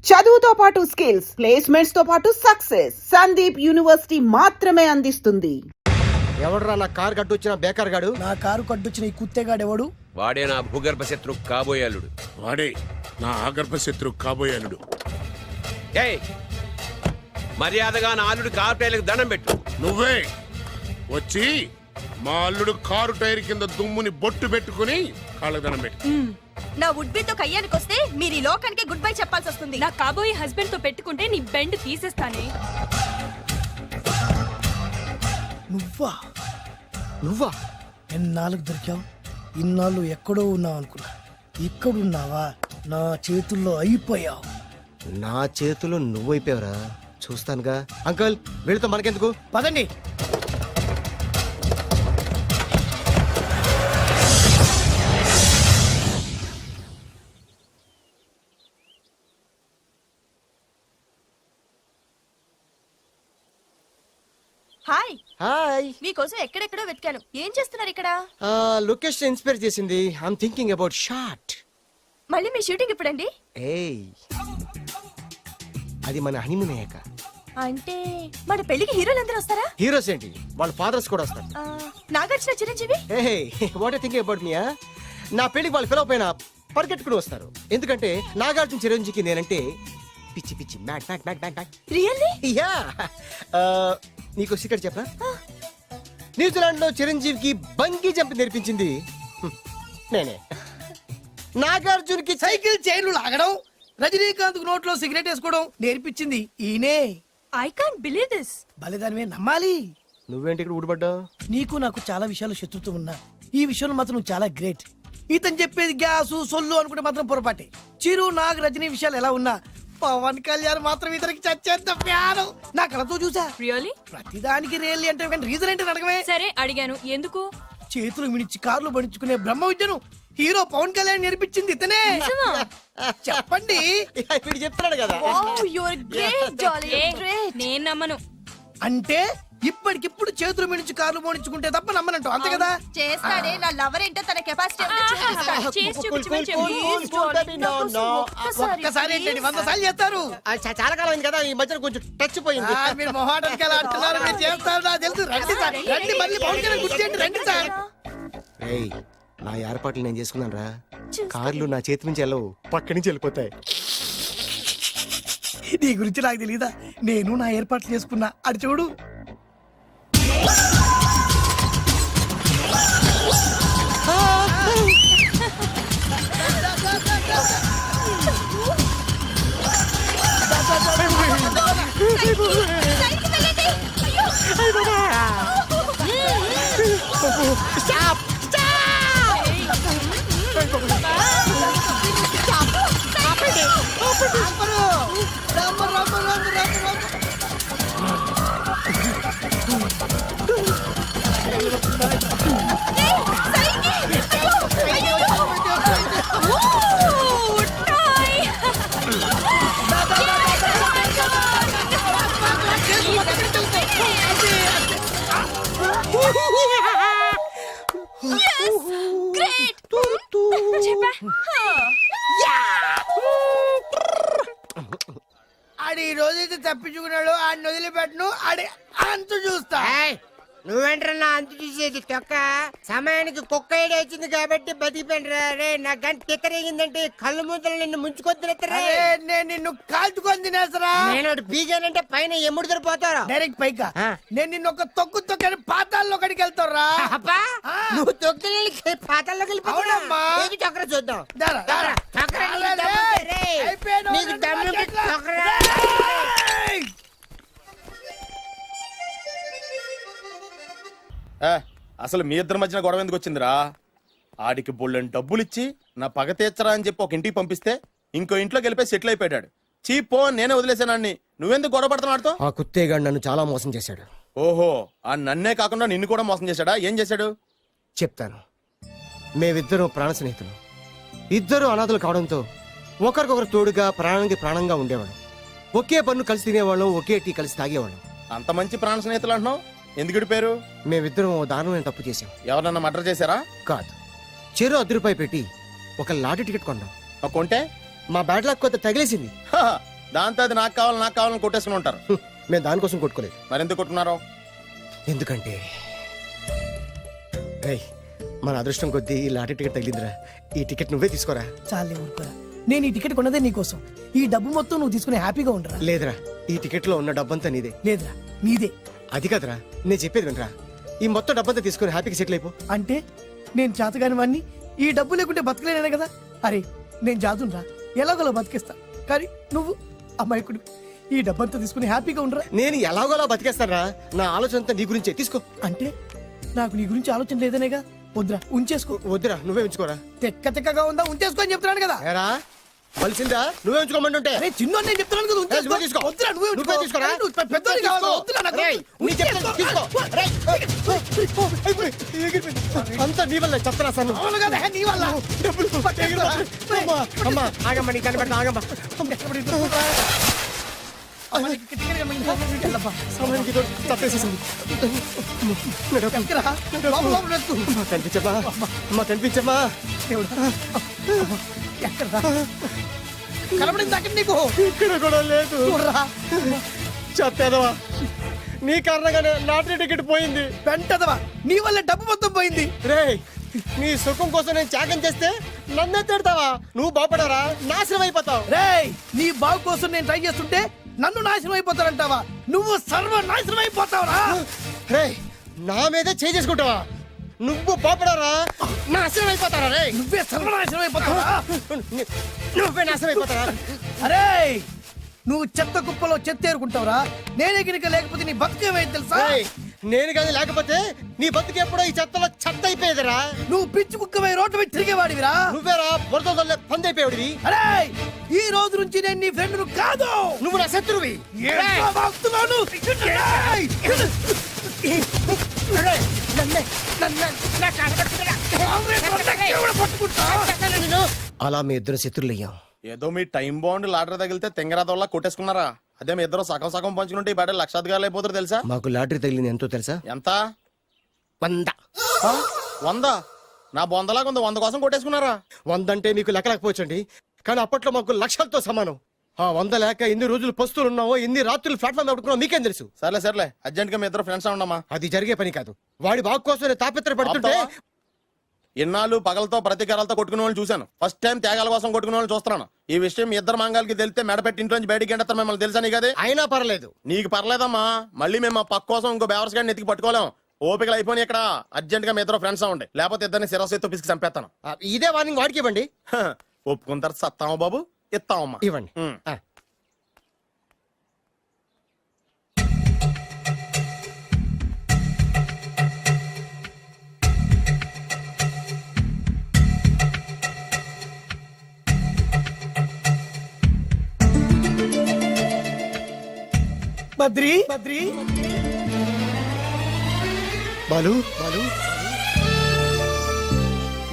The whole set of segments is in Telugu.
చదువుతో పాటు స్కిల్స్, ప్లేస్మెంట్స్ తో పాటు సక్సెస్ సందీప్ యూనివర్సిటీ మాత్రమే అందిస్తుంది. ఎవడరా నా కారు కట్టొచ్చిన బేకార్ గాడు? నా కారు కట్టొచ్చిన ఈ కుత్తేగాడు ఎవడు? వాడే నా భూగర్భ శత్రు కాబోయాలుడు. వాడే నా ఆగర్భ శత్రు కాబోయాలుడు. ఏయ్, మర్యాదగా నా అల్లుడు కారు టైర్లకు దండం పెట్టు. నువ్వే వచ్చి మా అల్లుడు కారు టైర్ కింద దుమ్ముని బొట్టు పెట్టుకుని కాళ్ళ దండం పెట్టు. నా వుడ్బితో కయ్యానికి వస్తే మీరు ఈ లోకానికి గుడ్ బై చెప్పాల్సి వస్తుంది. నా కాబోయే హస్బెండ్ తో పెట్టుకుంటే నీ బెండ్ తీసేస్తానే. నువ్వా? నువ్వా? ఎన్నాళ్ళకు దొరికావు? ఇన్నాళ్ళు ఎక్కడో ఉన్నావు అనుకున్నా. ఇక్కడున్నావా? నా చేతుల్లో అయిపోయావు. నా చేతిలో నువ్వైపోయావురా. చూస్తానుగా. అంకుల్, వీళ్ళతో మనకెందుకు? పదండి. Hi, hi. మీకోసం ఎక్కడెక్కడో వెతికాను. ఏం చేస్తున్నారు ఇక్కడ? లొకేషన్ ఇన్స్పైర్ చేసింది. I'm thinking about short. మళ్ళీ మీ షూటింగ్ ఎప్పుడండి? ఏయ్, అది మన హనీమూన్ అయ్యాక. అంటే మన పెళ్లికి హీరోలందరూ వస్తారా? హీరోస్ ఏంటి, వాళ్ళ ఫాదర్స్ కూడా వస్తారు. Nagarjuna, Chiranjeevi. What thinking about me? నా పెళ్లికి వాళ్ళు పిలవ పైన పరిగెట్టుకుని వస్తారు. ఎందుకంటే నాగార్జున చిరంజీవికి నేనంటే పిచ్చి పిచ్చి మ్యాట్ మ్యాట్ మ్యాట్ మ్యాట్ మ్యాట్. రియల్లీ? యా. నీకు సీక్రెట్ చెప్పనా? న్యూజిలాండ్ లో చిరంజీవికి బంగీ జంప్ నేర్పించింది నేనే. నాగార్జున్ కి సైకిల్ చైన్లు లాగడం, రజనీకాంత్ నోట్లో సిగరెట్ వేసుకోవడం నేర్పించింది ఈయనే. I can't believe this. బలిదానమే నమ్మాలి. నువ్వేంటి ఇక్కడ ఊడిపడ్డావు? నీకు నాకు చాలా విషయాలు శత్రుత్వం ఉన్నా ఈ విషయంలో మాత్రం నువ్వు చాలా గ్రేట్. ఇతను చెప్పేది గ్యాసు సొల్లు అనుకుంటే మాత్రం పొరపాటే. చిరు, నాగ్, రజనీ విషయాలు ఎలా ఉన్నా పవన్ కళ్యాణ్ మాత్రం ఇతనికి చచ్చేంత ప్యారం. నా కళతో చూసా. రియల్లీ? ప్రతిదానికి రియల్లీ అంటే రీజన్ ఏంటి అడగమే. సరే అడిగాను, ఎందుకు? చేతులు మిడిచి కార్లు పడించుకునే బ్రహ్మ విద్యను హీరో పవన్ కళ్యాణ్ నేర్పించింది ఇతనే. చెప్పండి. ఇప్పుడు చెప్తున్నాడు కదా. వావ్, యు ఆర్ గ్రేట్ జాలీ, ఏ, గ్రేట్. నేను నమ్మను. అంటే ఇప్పటికిప్పుడు చేతులు మిడిచి కార్లు పోనించుకుంటే తప్ప నమ్మనంటావు, అంతే కదా? చేస్తాడే. నా లవర్ ఏంటో తన కెపాసిటీ చేసి చూపించమని చెప్పు. ఒక్కసారి ఏంటండి 100 సార్లు చేస్తారు. చాలా కాలం అయింది కదా, ఈ మధ్యన కొంచెం టచ్ పోయింది. మీరు మొహాటానికి ఎలా అంటున్నారు? మీరు చేస్తారు, నాకు తెలుసు. రండి సార్, రండి. మళ్ళీ పవన్ కళ్యాణ్ గుర్తు చేయండి. రండి సార్. ఏయ్, నా ఏర్పాట్లు నేను చేసుకున్నాను రా. కార్లు నా చేతి నుంచి వెళ్ళవు, పక్క నుంచి వెళ్ళిపోతాయి. నీ గురించి నాకు తెలియదా? నేను నా ఏర్పాట్లు చేసుకున్నా. అడి చూడు. ఆడి ఈ రోజైతే తప్పించుకున్నాడు. ఆడిని వదిలిపెట్టను. ఆడి అంత చూస్తా. నువ్వేంట్రా అంత చూసేది తొక్క? సమయానికి కుక్క ఐడియా వచ్చింది కాబట్టి బతికిపోయినరా రే. నా గంట తిక్కరేగిందంటే కళ్ళు ముద్దలు నిన్ను ముంచుకొద్దురా. నేను నిన్ను కాల్చుకొని తినేసరా. నేను బీగానంటే పైన ఎముడు దొరిపోతారా డైరెక్ట్ పైగా. నేను నిన్ను ఒక తొక్కు తొక్కని పాతాల్లో కడికి వెళ్తారా. నువ్వు తొక్కి పాతాల్లోకి అవునమ్మా. వెళ్ళిపోయి చక్ర చూద్దాం. దారా, దారా. అయిపోయాడు. నీకు దమ్ము చక్ర. అసలు మీ ఇద్దరి మధ్యన గొడవ ఎందుకు వచ్చిందిరా? ఆడికి బోళ్ళని డబ్బులు ఇచ్చి నా పగ తీర్చరా అని చెప్పి ఒక ఇంటికి పంపిస్తే ఇంకో ఇంట్లోకి వెళ్ళిపోయి సెటిల్ అయిపోయాడు. చీపో నేనే వదిలేసానాన్ని. నువ్వెందుకు గొడవ పడుతున్నాడుతో? ఆ కుత్తేగాడు నన్ను చాలా మోసం చేశాడు. ఓహో, ఆ నన్నే కాకుండా నిన్ను కూడా మోసం చేశాడా? ఏం చేశాడు చెప్తాను. మేమిద్దరం ప్రాణ స్నేహితులు. ఇద్దరు అనాథలు కావడంతో ఒకరికొకరు తోడుగా ప్రాణానికి ప్రాణంగా ఉండేవాళ్ళం. ఒకే పన్ను కలిసి తినేవాళ్ళం, ఒకే టీ కలిసి తాగేవాళ్ళం. అంత మంచి ప్రాణ స్నేహితులు అంటున్నావు, ఎందుకు పేరు? మేమిద్దరం ఓ దారుణమైన తప్పు చేశాం. ఎవరన్నా మర్డర్ చేశారా? కాదు, చెరో 10 రూపాయలు పెట్టి ఒక లాటరీ టికెట్ కొన్నాం. కొంటే మా బ్యాడ్ లక్ కొంత తగిలేసింది. దాంతో అది నాకు కావాలని కొట్టేసుకుని ఉంటారు. మేము దానికోసం కొట్టుకోలేదు. మరెందుకు కొట్టుకున్నారు? ఎందుకంటే రేయ్, మన అదృష్టం కొద్దీ ఈ లాటరీ టికెట్ తగిలిందిరా. ఈ టికెట్ నువ్వే తీసుకోరా. చాలే ఊరుకోరా, నేను ఈ టికెట్ కొన్నదే నీకోసం. ఈ డబ్బు మొత్తం నువ్వు తీసుకుని హ్యాపీగా ఉండరా. లేదురా, ఈ టికెట్ లో ఉన్న డబ్బంతా నీదే. లేదురా, నీదే. అది కాదురా, నేను చెప్పేది వినరా. ఈ మొత్తం డబ్బంతా తీసుకొని హ్యాపీగా సెటిల్ అయిపో. అంటే నేను చేతగాని వాడిని, ఈ డబ్బు లేకుంటే బతకలేనే కదా. అరే నేను జాతునరా, ఎలాగోలా బతికేస్తా. కానీ నువ్వు అమాయకుడు, ఈ డబ్బంతా తీసుకుని హ్యాపీగా ఉండరా. నేను ఎలాగోలా బతికేస్తారా. నా ఆలోచన అంతా నీ గురించే. తీసుకో. అంటే నాకు నీ గురించి ఆలోచన లేదనేగా. వద్దురా, ఉంచేసుకో. వద్దురా, నువ్వే ఉంచుకోరా. తెక్కగా ఉందా, ఉంచేసుకో అని చెప్తున్నాను కదా. ఏరా కలిసిందా? నువ్వే ఉంచుకోమంటుంటే. అరే చిన్న నేను చెప్తున్నాను కదా, ఉంచేసుకో. నువ్వే తీసుకో. వద్దురా, నువ్వే ఉంచుకో. నువ్వే తీసుకోరా. అరే, నువ్వు పెద్దోడివి కావాలి. వద్దురా, నాకు రేయ్, వద్దు. నీ చెప్తాను, తీసుకో. రేయ్, అంతా నీ వల్ల చెప్తారా సార్. అవును కదా, నీ వల్ల. అమ్మా ఆగమ్మా, నీ కనిపెడతా ఆగమ్మా. సమయానికి ఇదో తప్పేసేసింది. కనిపించమ్మా, అమ్మా కనిపించమ్మా. కనబడింది అక్కడ నీకు. ఇక్కడ కూడా లేదు. చెప్పేదవా, నీ కారణంగానే లాటరీ టికెట్ పోయింది. వెంటదవా, నీ వల్ల డబ్బు మొత్తం పోయింది. రేయ్, నీ సుఖం కోసం నేను త్యాగం చేస్తే నన్నే తిడతావా? నువ్వు బాగుపడారా, నాశనం అయిపోతావు. రేయ్, నీ బాగు కోసం నేను ట్రై చేస్తుంటే నన్ను నాశనం అయిపోతానంటావా? నువ్వు సర్వనాశనం అయిపోతావురా. రేయ్, నా మీదే చేసుకుంటావా? నువ్వు బాగుపడారా, నాశనం అయిపోతారా? రే, నువ్వే సర్వనాశనం అయిపోతావా? నువ్వే నాశనం అయిపోతారా? అరే, నువ్వు చెత్త కుప్పలో చెత్త ఏరుకుంటావురా. నేనే గినక లేకపోతే నీ బతుకేమైంది తెలుసా? రేయ్, నేను కానీ లేకపోతే నీ బతుకు ఎప్పుడో ఈ చెత్తలో చెత్త అయిపోయేదిరా. నువ్వు పిచ్చి కుక్కమై రోడ్డు మీద తిరిగేవాడివిరా. నువ్వేరా బురదలే పంది అయిపోయాడివి. అరే, ఈ రోజు నుంచి నేను నీ ఫ్రెండ్ కాదు, నువ్వు నా శత్రువి. ఏంట్రా వాగుతున్నావు? ఏయ్! అలా మీ ఇద్దరు శత్రులయ్యాం. ఏదో మీ టైం బాండ్ లాటరీ తగిలితే తెంగరాదోళ్ళ కొట్టేసుకున్నారా? అదే మీ ఇద్దరు సగం సగం పంచుకుంటే ఈ బయట లక్షాధికారులు అయిపోతారు తెలుసా? మాకు లాటరీ తగిలింది ఎంతో తెలుసా? ఎంత? 100. 100? నా బొందలాగా ఉంది, 100 కోసం కొట్టేసుకున్నారా? 100 అంటే మీకు లెక్క లేకపోవచ్చండి, కానీ అప్పట్లో మాకు లక్షలతో సమానం. ఆ 100 లేక ఎన్ని రోజులు పస్తులు ఉన్నావో, ఎన్ని రాత్రులు ప్లాట్ఫామ్ పెట్టుకున్నావు మీకేం తెలుసు? సర్లే అర్జెంట్ గా మీ ఇద్దరు ఫ్రెండ్స్ ఉండమ్మా. అది జరిగే పని కాదు. వాడి బాగు కోసం తాపిత్ర పడుతుంటే ఇన్నాళ్ళు పగలతో ప్రతీకారాలతో కొట్టుకునే వాళ్ళు చూశాను. ఫస్ట్ టైం త్యాగాల కోసం కొట్టుకునే వాళ్ళు చూస్తున్నాను. ఈ విషయం మీ ఇద్దరు మంగాలకి తెలిస్తే మెడపెట్టి ఇంట్లోంచి బయటికి గంటతో మిమ్మల్ని తెలుసా? నీకు అది అయినా పర్లేదు. నీకు పర్లేదమ్మా, మళ్ళీ మేము మా పక్క కోసం ఇంకో బేవర్స్ గాడిని ఎత్తికి పట్టుకోలేం. ఓపికలు అయిపోయి ఇక్కడ అర్జెంట్ గా మీ ఇద్దరు ఫ్రెండ్స్ ఉండే, లేకపోతే ఇద్దరిని శిరస్సుతో పిసికి చంపేస్తాను. ఇదే వార్నింగ్ వాడికి ఇవ్వండి. ఒప్పుకుంటారు సత్తామా బాబు? ఇస్తామమ్మా. ఇవ్వండి. బద్రి బాలు బాలు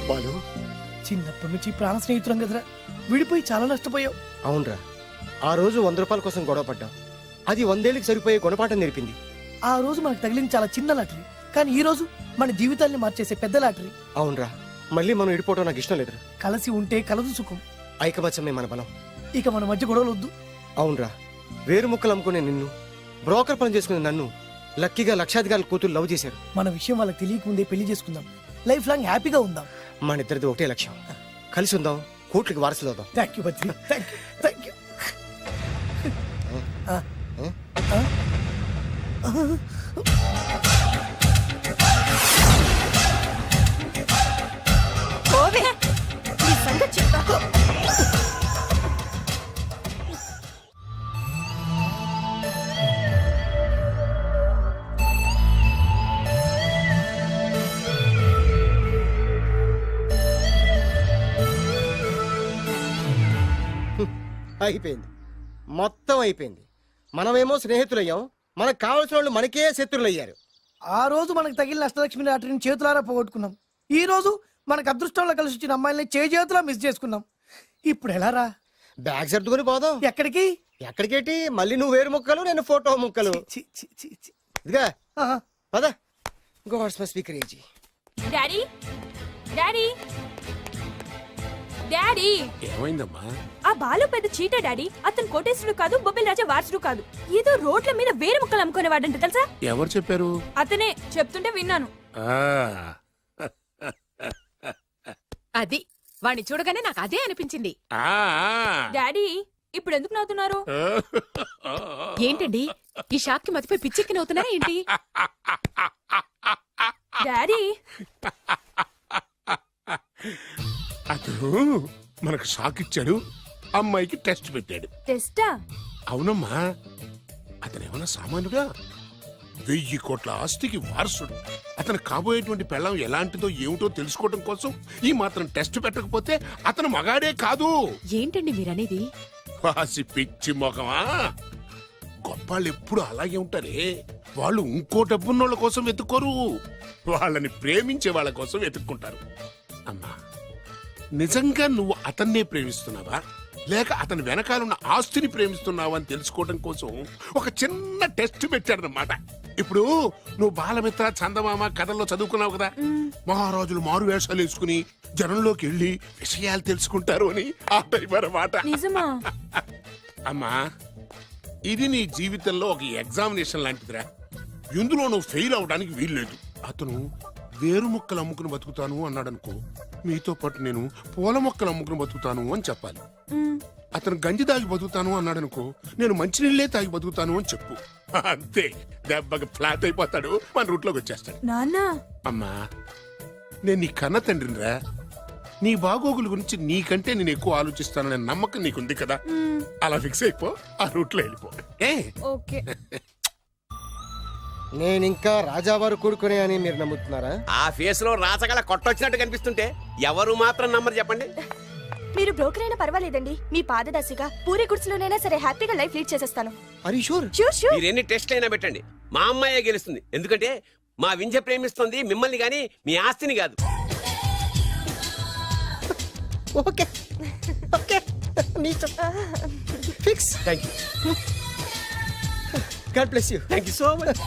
బాలు, చిన్నప్పటి నుంచి ప్రాణ స్నేహితులం కదరా, విడిపోయి చాలా నష్టపోయావు. అవునరా, ఆ రోజు 100 రూపాయల కోసం గొడవ పడ్డాం. అది 100 ఏళ్ళకి సరిపోయే గుణపాఠం నేర్పింది. ఆ రోజు మనకు తగిలింది చాలా చిన్న లాటరీ, కానీ ఈ రోజు మన జీవితాన్ని మార్చేసే పెద్ద లాటరీ. అవునరా, మళ్ళీ మనం ఇడిపోవడం నాకు ఇష్టం లేదురా. కలిసి ఉంటే కలదు సుఖం. ఐకమత్యమే మన బలం. ఇక మన మధ్య గొడవలు వద్దు. అవునరా, వేరు ముక్కలు అమ్ముకునే నిన్ను, బ్రోకర్ పని చేసుకునే నన్ను లక్కీగా లక్షాధికారుల కూతురు లవ్ చేశారు. మన విషయం వాళ్ళకి తెలియకముందే పెళ్లి చేసుకుందాం, లైఫ్ లాంగ్ హ్యాపీగా ఉందాం. మన ఇద్దరిది ఒకటే లక్ష్యం, కలిసి ఉందాం, కోట్లకి వారసులు అవుదాం. Thank you Badri, thank you. పోవే, నీ సంగతి చెప్తా. అయిపోయింది, మొత్తం అయిపోయింది. మనమేమో స్నేహితులయ్యాం, మనకు కావలసిన వాళ్ళు మనకే శత్రులయ్యారు. ఆ రోజు మనకు తగిలిన అష్టలక్ష్మి లాటరీని చేతులారా పోగొట్టుకున్నాం. ఈ రోజు మనకు అదృష్టంలో కలిసి వచ్చిన అమ్మాయిల్ని చేతులా మిస్ చేసుకున్నాం. ఇప్పుడు ఎలా రా? బ్యాగ్ సర్దుకొని పోదాం. ఎక్కడికి? ఎక్కడికేటి? మళ్ళీ నువ్వు వేరు ముక్కలు, నేను ఫోటో ముక్కలు. చి, చి, చి, చి. ఇదిగా ఆహా. పద. గాడ్స్ మై స్పీకర్ ఏజీ. డాడీ డాడీ డాడీ ఏమైందమ్మా? ఆ బాలు పెద్ద చీట డాడీ. అతను కోటేశ్వరుడు కాదు, బొబ్బిల్ రాజా వారసుడు కాదు. ఏదో రోడ్ల మీద వేరే ముక్కలు అమ్ముకునేవాడంట తెలుసా? ఎవరు చెప్పారు? అతనే చెప్తుంటే విన్నాను. ఆ, అది వాణ్ణి చూడగానే నాకు అదే అనిపించింది. ఆ, డాడీ ఇప్పుడు ఎందుకు నవ్వుతున్నారు? ఏంటండి ఈ షాక్ కి మతిపోయి పిచ్చెక్కి నవ్వుతున్నారా ఏంటి? డాడీ అతను మనకు షాక్ ఇచ్చాడు, అమ్మాయికి టెస్ట్ పెట్టాడు. టెస్టా? అవునమ్మా, అతను ఏమన్నా సామాన్యుడా? 1000 కోట్ల ఆస్తికి వారసుడు. అతను కాబోయేటువంటి పెళ్ళం ఎలాంటిదో ఏమిటో తెలుసుకోవడం కోసం ఈ మాత్రం టెస్ట్ పెట్టకపోతే అతను మగాడే కాదు. ఏంటండి మీరనేది? వాసి పిచ్చి మొఖమా, గొప్పాళ్ళు ఎప్పుడు అలాగే ఉంటారే. వాళ్ళు ఇంకో డబ్బున్నోళ్ళ కోసం వెతుక్కోరు, వాళ్ళని ప్రేమించే వాళ్ళ కోసం వెతుక్కుంటారు. అమ్మా, నిజంగా నువ్వు అతన్నే ప్రేమిస్తున్నావా లేక అతని వెనకాలన్న ఆస్తిని ప్రేమిస్తున్నావా అని తెలుసుకోవడం కోసం ఒక చిన్న టెస్ట్ పెట్టాడనమాట. ఇప్పుడు నువ్వు బాలమిత్ర, చందమామ కథల్లో చదువుకున్నావు కదా, మహారాజులు మారు వేషాలు వేసుకుని జనంలోకి వెళ్ళి విషయాలు తెలుసుకుంటారు అని ఆ టైప్ అన్నమాట. నిజమా? అమ్మా, ఇది నీ జీవితంలో ఒక ఎగ్జామినేషన్ లాంటిదిరా. ఇందులో నువ్వు ఫెయిల్ అవడానికి వీల్లేదు. అతను వేరు మొక్కలు అమ్ముకుని బతుకుతాను అన్నాడనుకో, మీతో పాటు నేను పూల మొక్కలు అమ్ముకుని బతుకుతాను అని చెప్పాలి. అతను గంజి తాగి బతుకుతాను అన్నాడనుకో, నేను మంచినీళ్ళే తాగి బతుకుతాను అని చెప్పు. అంతే, దెబ్బకి ఫ్లాట్ అయిపోతాడు, మన రూట్లోకి వచ్చేస్తాడు. నాన్న అమ్మా, నేను నీ కన్న తండ్రినిరా. నీ బాగోగుల గురించి నీకంటే నేను ఎక్కువ ఆలోచిస్తాననే నమ్మకం నీకుంది కదా. అలా ఫిక్స్ అయిపో, ఆ రూట్లో వెళ్ళిపో. ఏ ఓకే. నేనింకా రాజావారు కొడుకునే అని మీరు నమ్ముతున్నారా? ఆ ఫేస్ లో రాసగల కొట్టొచ్చినట్టు కనిపిస్తుంటే ఎవరు మాత్రం నమ్మరు చెప్పండి. మీరు బ్రోకర్ అయినా పర్వాలేదండి. మీ పాదదాసిగా పూరి గుడ్స్లోనైనా సరే హ్యాపీగా లైఫ్ లీడ్ చేసేస్తాను. అరే షూర్. Sure sure. మీరు ఎన్ని టెస్ట్ అయినా పెట్టండి, మా అమ్మాయే గెలుస్తుంది. ఎందుకంటే మా వింజ ప్రేమిస్తుంది మిమ్మల్ని గాని మీ ఆస్తిని కాదు. Okay okay, fix. Thank you. God bless you. Thank you so much.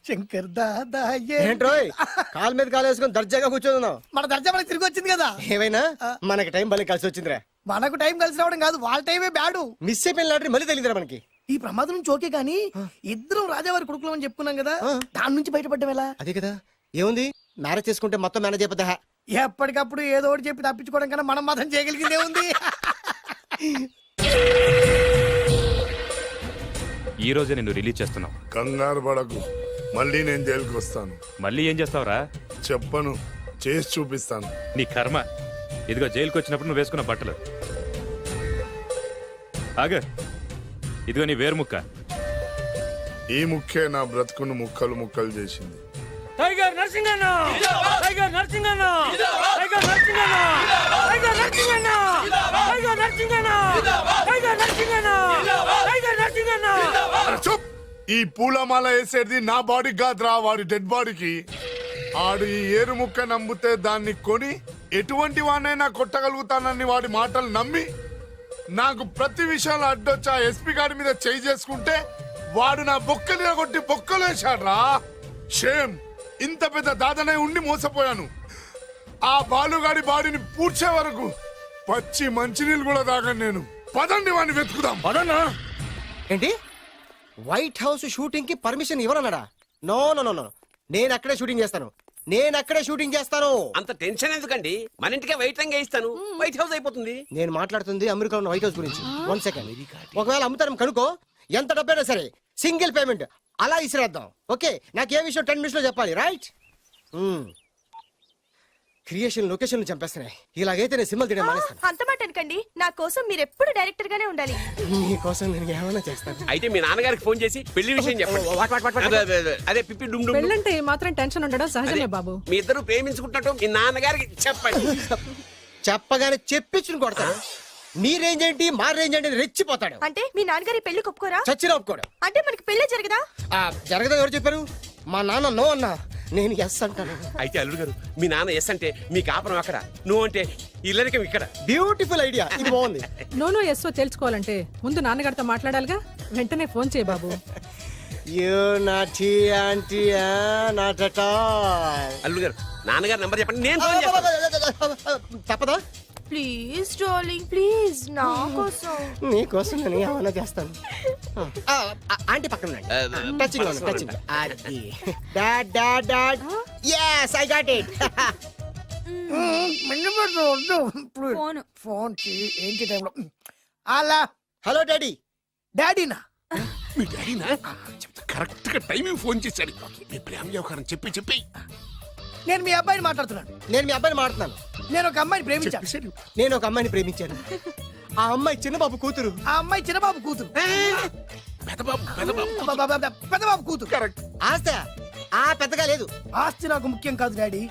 Shankar Dada ఏంట్రోయ్ కాలు మీద కాలు వేసుకొని దర్జాగా కూర్చోదున్నావు? మన దర్జా మనకి తిరిగి వచ్చింది కదా. ఏమైనా మనకి టైం భలే కలిసి వచ్చిందిరా. మనకు టైం కలిసి రావడం కాదు, వాళ్ళ టైమే బ్యాడు. మిస్ అయిపోయిన లాటరీ మళ్ళీ తెలియదురా మనకి. ఈ ప్రమాదం నుంచి ఓకే గానీ ఇద్దరం రాజావారి కొడుకులం అని చెప్పుకున్నాం కదా, దాని నుంచి బయటపడ్డం ఎలా? అదే కదా, ఏముంది మ్యారేజ్ చేసుకుంటే మొత్తం మేనేజ్ అయిపోతా. ఎప్పటికప్పుడు ఏదో ఒకటి చెప్పి తప్పించుకోవడం కన్నా మనం మాత్రం చేయగలిగిందే ఉంది. ఈ రోజే నిన్ను రిలీజ్ చేస్తున్నావు. కంగారు పడకు, మళ్ళీ నేను జైలుకి వస్తాను. మళ్ళీ ఏం చేస్తావురా? చెప్పను, చేసి చూపిస్తాను. నీ కర్మ. ఇదిగో జైలుకి వచ్చినప్పుడు నువ్వు వేసుకున్న బట్టలు. ఆగ, ఇదిగో నీ వేరు ముక్క. ఈ ముక్కే నా బ్రతుకును ముక్కలు ముక్కలు చేసింది. టైగర్ నరసింగన్న, టైగర్ నరసింగన్న, టైగర్ నరసింగన్న, టైగర్ నరసింగన్న, టైగర్ నరసింగన్న, టైగర్ నరసింగన్న, టైగర్ నరసింగన్న. చూప్! ఈ పూలమాల వేసేది నా బాడీ కాదురా, వాడి డెడ్ బాడీకి. ఆడు ఈ ఏరు ముక్క నమ్మితే దాన్ని కొని ఎటువంటి వాడినైనా కొట్టగలుగుతానని వాడి మాటలు నమ్మి నాకు ప్రతి విషయంలో అడ్డొచ్చా ఎస్పీ గారి మీద చేయి చేసుకుంటే వాడు నా బొక్కలు కొట్టి బొక్కలు వేశాడ్రా. షేమ్! ఇంత పెద్ద దాదనే ఉండి మోసపోయాను. ఆ బాలుగాడి బాడీని పూడ్చే వరకు పచ్చి మంచినీళ్ళు కూడా తాగను నేను. పదండి వాడిని వెతుకుదాం. పదన్నా. ఏంటి వైట్ హౌస్ షూటింగ్ కి పర్మిషన్ ఇవ్వనన్నాడా? నో నో నో నో, నేను అక్కడే షూటింగ్ చేస్తాను, నేను అక్కడే షూటింగ్ చేస్తాను. అంత టెన్షన్ ఎందుకండి, మన ఇంటికే వైట్ రంగే ఇస్తాను, వైట్ హౌస్ అయిపోతుంది. నేను మాట్లాడుతుంది అమెరికా ఉన్న వైట్ హౌస్ గురించి. 1 సెకండ్. ఒకవేళ అమ్ముతాను కనుకో, ఎంత డబ్బైనా సరే సింగిల్ పేమెంట్ అలా ఇసిరేద్దాం. ఓకే, నాకు ఏ విషయం 10 నిమిషంలో చెప్పాలి, రైట్? Creation location చంపేస్తున్నాయి. ఇలాగైతే నేను సినిమాలు తీయడం మానేస్తాను. అంత మాట అనకండి, నా కోసం మీరు ఎప్పుడు డైరెక్టర్ గానే ఉండాలి. నీకోసం నేను ఏమైనా చేస్తాను. అయితే మీ నాన్నగారికి ఫోన్ చేసి పెళ్లి విషయం చెప్పండి. అదే పిప్పి డుమ్ డుమ్. పెళ్ళంటే మాత్రం టెన్షన్ ఉండడం సహజమే బాబు. మీ ఇద్దరు ప్రేమించుకుంటున్నట్టు మీ నాన్నగారికి చెప్పండి. చెప్పగానే చెప్పించుని కొడతాడు. మీ రేంజ్ ఏంటి మా రేంజ్ ఏంటి అని రెచ్చిపోతాడు. అంటే మీ నాన్నగారి పెళ్లి ఒప్పుకోరా? చచ్చినా ఒప్పుకోడు. అంటే మనకి పెళ్లి జరగదా? జరగదా? ఎవరు చెప్పారు? మా నాన్న నో అన్నా, నేను ఎస్ అంటాను. అయితే అల్లుడు గారు, మీ నాన్న ఎస్ అంటే మీ కాపురం అక్కడ, నువ్వు అంటే ఇల్లరికం ఇక్కడ. బ్యూటిఫుల్ ఐడియా, ఇది బాగుంది. నోనో ఎస్ఓ తెలుసుకోవాలంటే ముందు నాన్నగారితో మాట్లాడాలిగా. వెంటనే ఫోన్ చేయి బాబు. You naughty aunty, not at all. అల్లుడు గారు, నాన్నగారు నెంబర్ చెప్పండి, నేను ఫోన్ చేస్తాను. తప్పదా? ప్లీజ్ డార్లింగ్ ప్లీజ్ నా కోసం. నీకోసం నేను ఏమన్నా చేస్తాను. ఆంటీ పక్కన టచింగ్ టచింగ్. అది dad dad dad. yes I got it. Phone. Phone ఏంటి టైంలో అలా. Hello daddy. డాడీనా? మీ డాడీనా? కరెక్ట్ గా టైమింగ్ ఫోన్ చేశాడు. మీ ప్రేమ వ్యవహారం చెప్పి నేను మీ అబ్బాయిని మాట్లాడుతున్నాను. నేను మీ అబ్బాయిని మాట్లాడుతున్నాను. నేను ఒక అమ్మాయిని ప్రేమించాను. చెప్పేశాడు. నేను ఒక అమ్మాయిని ప్రేమించాను. ఆ అమ్మాయి చిన్నబాబు కూతురు. ఆ అమ్మాయి చిన్నబాబు కూతురు. పెద్దబాబు కూతురు. కరెక్ట్. ఆస్తి ఆ పెద్దగా లేదు. ఆస్తి నాకు ముఖ్యం కాదు డాడీ,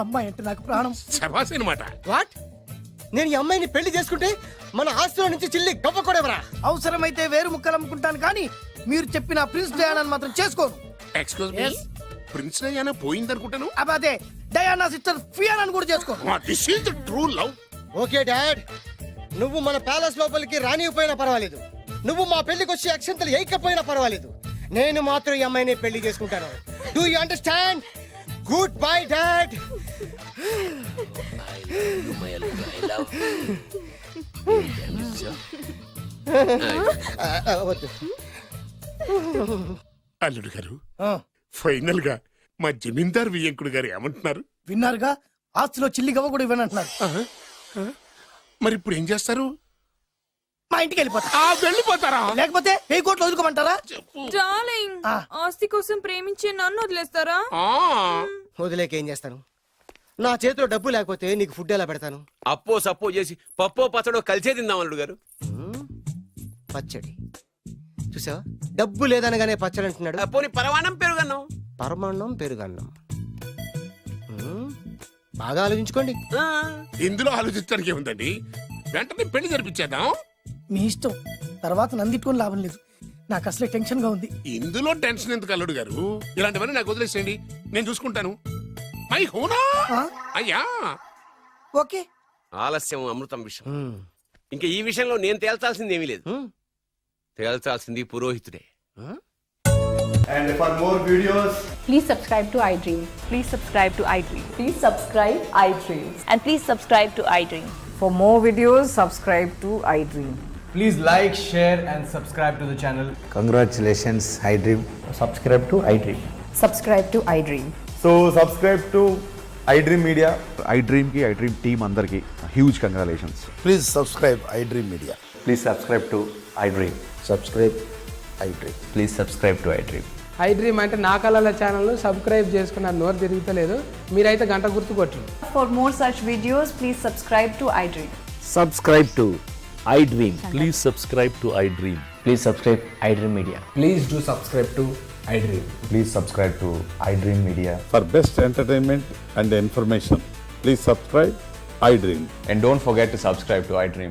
అమ్మాయి అంటే నాకు ప్రాణం. శబాస్ అనమాట. వాట్? నేను ఈ అమ్మాయిని పెళ్లి చేసుకుంటే మన ఆస్తిలో నుంచి చిల్లి గవ్వ కూడా ఎవరా? అవసరమైతే వేరు ముక్కలు అమ్ముకుంటాను కానీ మీరు చెప్పిన ప్రిన్స్ డయానాని మాత్రం చేసుకోను. ఎక్స్క్యూజ్ మీ, ప్రిన్స్ డయానా పోయిందనుకుంటాను. అదే డయానా సిస్టర్ ఫియానాని కూడా చేసుకోను. This is the true love. Okay dad, నువ్వు మన ప్యాలెస్ లోపలికి రానిపోయినా పర్వాలేదు, నువ్వు మా పెళ్లికి వచ్చి అక్షంతలు వేయకపోయినా పర్వాలేదు, నేను మాత్రం ఈ అమ్మాయిని పెళ్లి చేసుకుంటాను. Do you understand? Good bye dad. వద్దు. అల్లుడు గారు, ఫైనల్ గా మా జమీందార్ వియ్యంకుడు గారు ఏమంటున్నారు? విన్నారుగా, ఆస్తిలో చిల్లి గవ్వ కూడా ఇవ్వనంటున్నారు. మరి ఇప్పుడు ఏం చేస్తారు? మా ఇంటికి వెళ్ళిపోతా. వెళ్ళిపోతారా? లేకపోతే 1000 కోట్లు వదులుకోమంటారా? డార్లింగ్, ఆస్తి కోసం ప్రేమించే నన్ను వదిలేస్తారా? వదిలేక ఏం చేస్తాను? నా చేతిలో డబ్బు లేకపోతే నీకు ఫుడ్ ఎలా పెడతాను? అప్పో సప్పో చేసి పప్పో పచ్చడో కలిసే తిందాం అల్లుడు గారు. పచ్చడి చూసావా? డబ్బు లేదనగానే పచ్చడి అంటున్నాడు. పోనీ పరవాణం పెరుగన్నాం. పరమాన్నం పెరుగన్నం. బాగా ఆలోచించుకోండి. ఇందులో ఆలోచించడానికి ఏముందండి? వెంటనే పెళ్లి జరిపించేద్దాం. మీ ఇష్టం, తర్వాత నందిట్టుకొని లాభం లేదు. నాకు అసలే టెన్షన్ గా ఉంది. ఇందులో టెన్షన్ ఎందుకు అల్లుడు గారు? ఇలాంటివన్నీ నాకు వదిలేసేయండి, నేను చూసుకుంటాను. మై హోనా అయ్యా. ఓకే. ఆలస్యం అమృతం విషయం. ఇంకా ఈ విషయంలో నేను తేల్చాల్సింది ఏమీ లేదు. తేల్చాల్సింది పురోహితుడే. And for more videos, Please subscribe to iDream. Please subscribe to iDream. Please subscribe iDream. And please subscribe to iDream. For more videos, subscribe to iDream. please like, share and subscribe to the channel. Congratulations, iDream. Subscribe to iDream. Subscribe to iDream. So subscribe to iDream Media. iDream ki iDream team andarki huge congratulations. Please subscribe iDream Media. Please subscribe to iDream. Subscribe iDream. Please subscribe to iDream. iDream అంటే నా కళల ఛానల్ సబ్స్క్రైబ్ చేసుకున్న నోరు తిరుగుతలేదు. మీరైతే గంట గుర్తు కొట్టండి. For more such videos, please subscribe to iDream. Subscribe to iDream. Please subscribe to iDream. Please subscribe iDream Media. Please do subscribe to iDream. Please subscribe to iDream Media. For best entertainment and information, please subscribe iDream. And don't forget to subscribe to iDream.